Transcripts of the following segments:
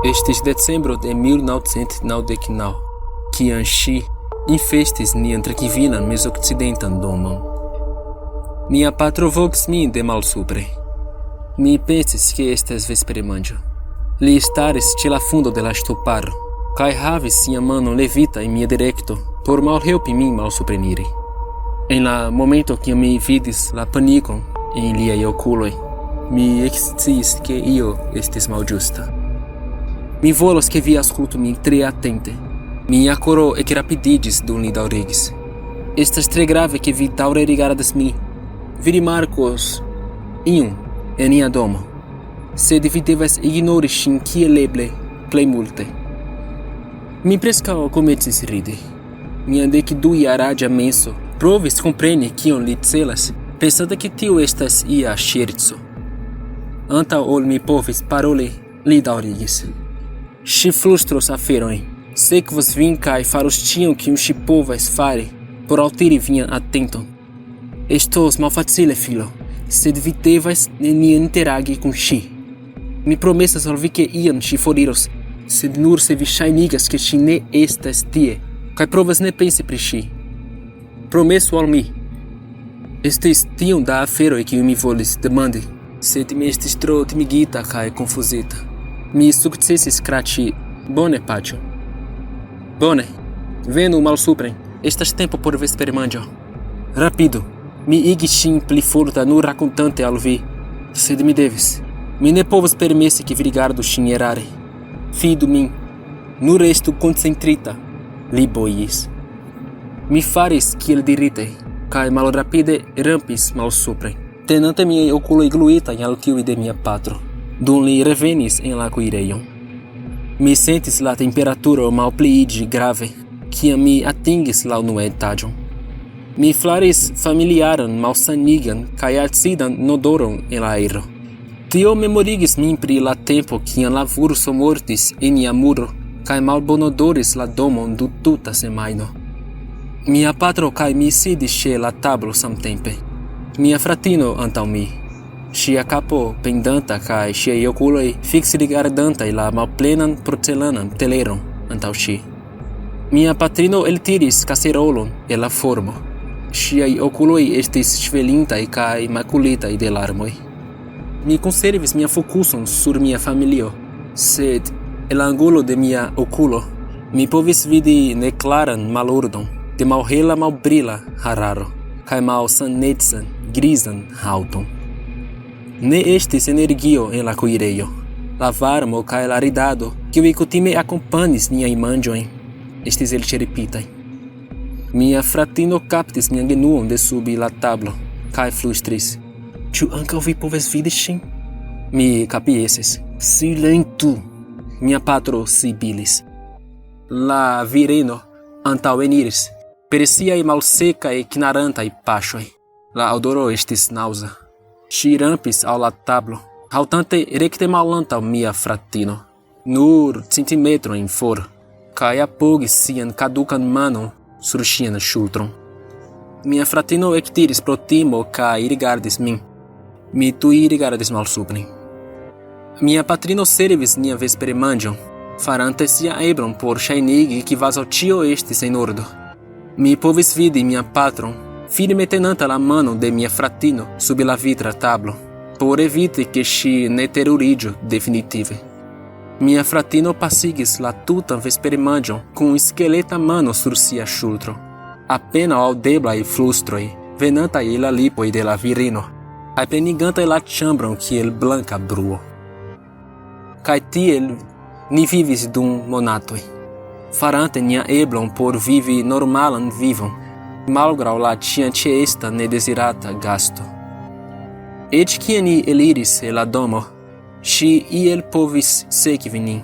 Estes dezembro de 1999, kiam ŝi infestis nian trankvilan mezokcidentan domon. Mia patro vokis min de malsupre. Mi pensis ke estas vespermanĝo. Li staris ĉe la fundo de la ŝtuparo kaj havis sian manon levita en mia direkto por malhelpi min malsupreniri. En la momento kiam mi vidis la panikon en liaj okuloj, mi eksciis ke io estis malĝusta. Mi volas ke vi aŭskultu min tre atente. Mia koro ekrapidiĝis dum li daŭrigis. Estas tre grave ke vi daŭre rigardas min. Vi rimarkos iun en nia domo, sed vi devas ignori ŝin kiel eble plej multe. Mi preskaŭ komencis ridi. Mia 12-jaraĝa menso provis kompreni kion li celas, pensante ke tio estas ia ŝerco. Antaŭ ol mi povis paroli, li daŭrigis. Ŝi flustros aferojn, sekvos vin kaj faros ĉion kiun ŝi povas fari por altiri vian atenton. Estos malfacile, filo, sed vi devas neniam interagi kun ŝi. Mi promesas al vi ke iam ŝi foriros, sed nur se vi ŝajnigas ke ŝi ne estas tie kaj provas ne pensi pri ŝi. Promesu al mi. Estis tiom da aferoj kiuj mi volis demandi, sed mi estis tro timigita kaj konfuzita. Mi sukcesis kraĉi. Bone, paĉjo. Bone. Venu malsupren. Estas tempo por vespermanĝo. Rapidu. Mi igis ŝin pli forta nur rakontante al vi, sed mi devis. Mi ne povas permesi ke vi rigardu ŝin erare. Fidu min. Nur estu koncentrita. Li bois. Mi faris kiel dirite, kaj malrapide rampis malsupren, tenante miaj okuloj gluitaj al tiuj de mia patro, dum li revenis en la kuirejon. Mi sentis la temperaturo malpliiĝi grave, kiam mi atingis la unuan etaĝon. Mi flaris familiaran malsanigan kaj acidan odoron en la aero. Tio memorigis min pri la tempo kiam la urso mortis en nia muro kaj malbonodoris la domon dum tuta semajno. Mia patro kaj mi sidis ĉe la tablo samtempe. Mia fratino antaŭ mi. Ŝia kapo pendanta kaj ŝiaj okuloj fiksrigardantaj la malplenan porcelanan teleron antaŭ ŝi. Mia patrino eltiris kaserolon el la forno. Ŝiaj okuloj estis ŝvelintaj kaj makulitaj de larmoj. Mi konservis mian fokuson sur mia familio, sed el angulo de mia okulo mi povis vidi neklaran malordon de malhela malbrila hararo kaj malsanecan grizan haŭton. Ne estis energio en la kuirejo. La varmo kaj la ridado, kiuj kutime akompanis niajn manĝojn, estis elĉerpitaj. Mia fratino kaptis mian genuon de sub la tablo kaj flustris: "Ĉu ankaŭ vi povas vidi ŝin?" Mi kapjesis. "Silentu!" Mia patro sibilis. La virino antaŭeniris per siaj malsekaj knarantaj paŝoj. La odoro estis naŭza. Ŝi rampis al la tablo, haltante rekte malantaŭ mia fratino, nur centimetrojn for, kaj apogis sian kadukan manon sur ŝian ŝultron. Mia fratino ektiris pro timo kaj rigardis min. Mi tuj rigardis malsupren. Mia patrino servis nian vespermanĝon, farante sian eblon por ŝajnigi kvazaŭ ĉio estis en ordo. Mi povis vidi mian patron firme tenanta la manon de mia fratino sub la vitra tablo, por eviti ke ŝi ne teruriĝu definitive. Mia fratino pasigis la tutan vespermanĝon kun skeleta mano sur sia ŝultro, apenaŭ aŭdeblaj flustroj venantaj el la lipoj de la virino kaj plenigantaj la ĉambron kiel blanka bruo. Kaj tiel ni vivis dum monatoj, farante nia eblon por vivi normalan vivon, malgraŭ la ĉiam-ĉeesta nedezirata gasto. Eĉ kiam ni eliris el la domo, ŝi iel povis sekvi nin.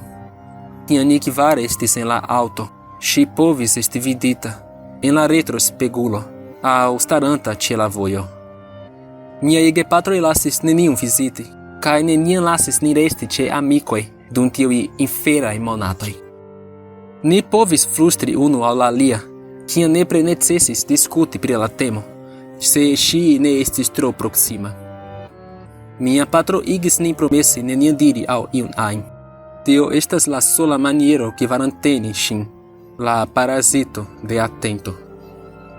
Kiam ni kvare estis en la aŭto, ŝi povis esti vidita en la retrospegulo aŭ staranta ĉe la vojo. Niaj gepatroj lasis neniun viziti, kaj neniam lasis ni resti ĉe amikoj dum tiuj inferaj monatoj. Ni povis flustri unu al la alia, kiam nepre necesis diskuti pri la temo, se ŝi ne estis tro proksima. Mia patro igis nin promesi neniam diri aŭ iun ajn. Tio estas la sola maniero que varanteni ŝin, la parazito de atento.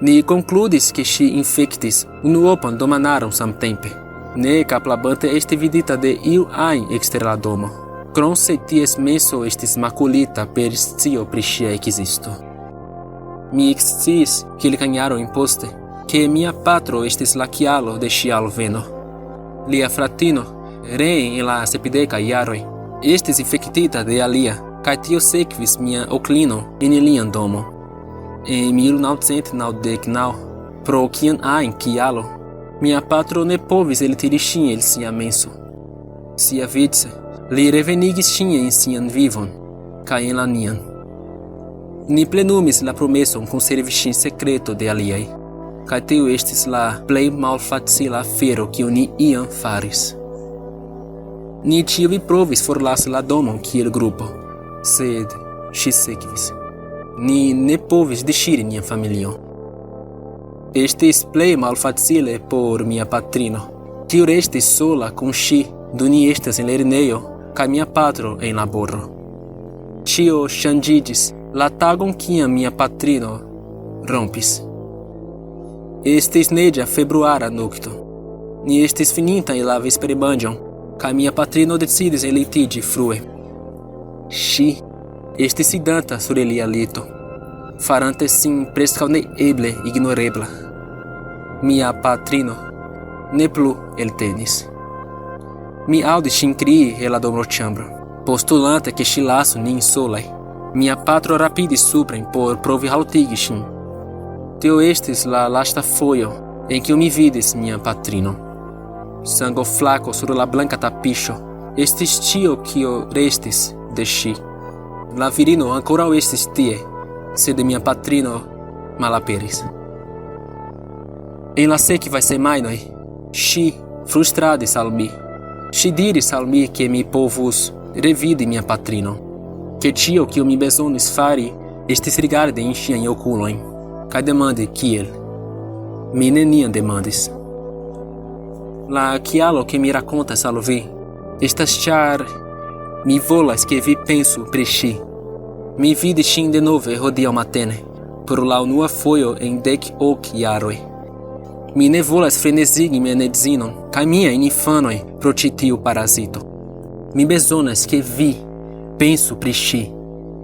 Ni konkludis ke ŝi infektis unuopan domanaron samtempe, ne kaplabante esti vidita de iu ajn ekster la domo, krom se ties menso estis makulita per scio pri ŝia ekzisto. Mi eksciis kelkajn jarojn poste, ke mia patro estis la kialo de ŝia alveno. Lia fratino, ree en la 70 jaroj, estis infektita de alia, kaj tio sekvis mia onklino en lian domo. En 1999, pro kian ajn kialo, mia patro ne povis eltiri ŝin el sia menso. Siavice, li revenigis ŝin en sian vivon, kaj en la nian. Ni plenumis la promeson konservi ŝin sekreto de aliaj, kaj tio estis la plej malfacila afero kiun ni iam faris. Ni ĉiuj provis forlasi la domon kiel grupo, sed ŝi sekvis. Ni ne povis deŝiri nian familion. Estis plej malfacile por mia patrino, kiu restis sola kun ŝi, do ni estas en lernejo kaj mia patro en laboro. Ĉio ŝanĝiĝis la tagon kiam mia patrino rompis. Estis neĝa februara nokto. Ni estis finintaj la vespermanĝon, kaj mia patrino decidis enlitiĝi frue. Ŝi estis sidanta sur lia lito, farante sin preskaŭ neeble ignorebla. Mia patrino ne plu eltenis. Mi aŭdis ŝin krii en la domĉambro, postulante ke ŝi lasu nin solaj. Mia patro rapidis supren por provi haltigi ŝin. Tio estis la lasta fojo en kiu mi vidis mian patrino. Sango flako sur la blanka tapiŝo estis ĉio kio restis de ŝi. La virino ankoraŭ estis tie, sed mia patrino malaperis. En la sekvaj semajnoj, ŝi flustradis al mi. Ŝi diris al mi ke mi povus revidi mia patrino, ke ĉio kio mi bezonis fari estis rigardi en ŝiajn okulojn, kaj demandi kiel. Mi neniam demandis. La kialo ke mi rakontas al vi estas ĉar mi volas ke vi pensu pri ŝi. Mi vidis ŝin denove hodiaŭ matene, por la unua fojo en 10 jaroj. Mi ne volas frenezigi mian edzinon kaj miajn infanoj pro ĉi tiu parazito. Mi bezonas ke vi pensu pri ŝi,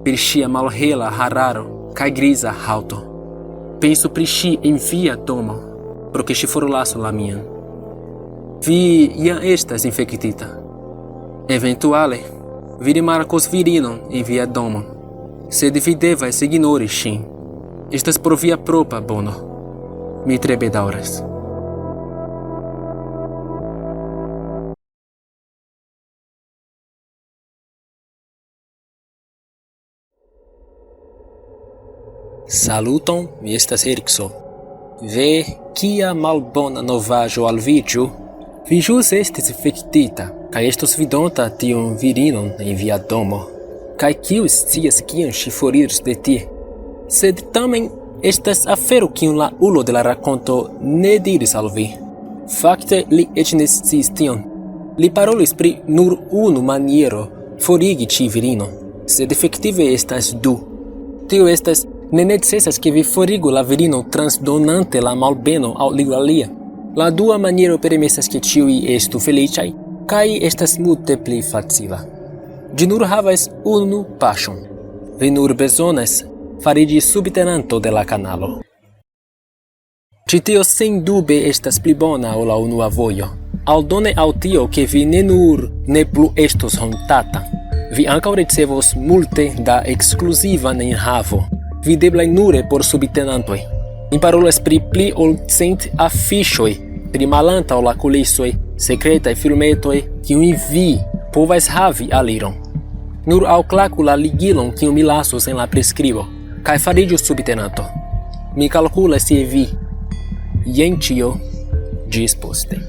pri ŝia malhela hararo kaj griza haŭto. Pensu pri ŝi en via domo, pro ke ŝi forlasu la mian. Vi jam estas infektita. Eventuale, vi rimarkos virinon en via domo, sed vi devas ignori ŝin. Estas por via propra bono. Mi tre bedaŭras. Saluton, mi estas Erikso. Ve, kia malbona novaĵo al vi, ĉu? Vi ĵus estis infektita, kaj estos vidonta tiun virinon en via domo. Kaj kiu scias kiam ŝi foriros de tie? Sed tamen estas afero kiun la ulo de la rakonto ne diris al vi. Fakte li eĉ ne sciis tion. Li parolis pri nur unu maniero forigi ĉi virinon, sed efektive estas du. Tio estas ne necesas ke vi forigu la virinon transdonante la malbeno al iu alia. La dua maniero permesas ke ĉiuj estu feliĉaj kaj estas multe pli facila. Ĝi nur havas unu paŝon. Vi nur bezonas fariĝi subtenanto de la kanalo. Ĉi tio sendube estas pli bona ol la unua vojo. Aldone al tio ke vi ne nur ne plu estos hontata, vi ankaŭ ricevos multe da ekskluziva enhavo, videbla nure por subtenantoj. Ni parolas pri pli ol 100 afiŝoj, pri malantaŭ la kulisoj, sekretaj filmetoj, kiujn vi povas havi aliron. Nur alklaku la ligilon kiun mi lasos en la priskribo, kaj fariĝu subtenanto. Mi kalkulas je vi. Jen ĉio, ĝis poste.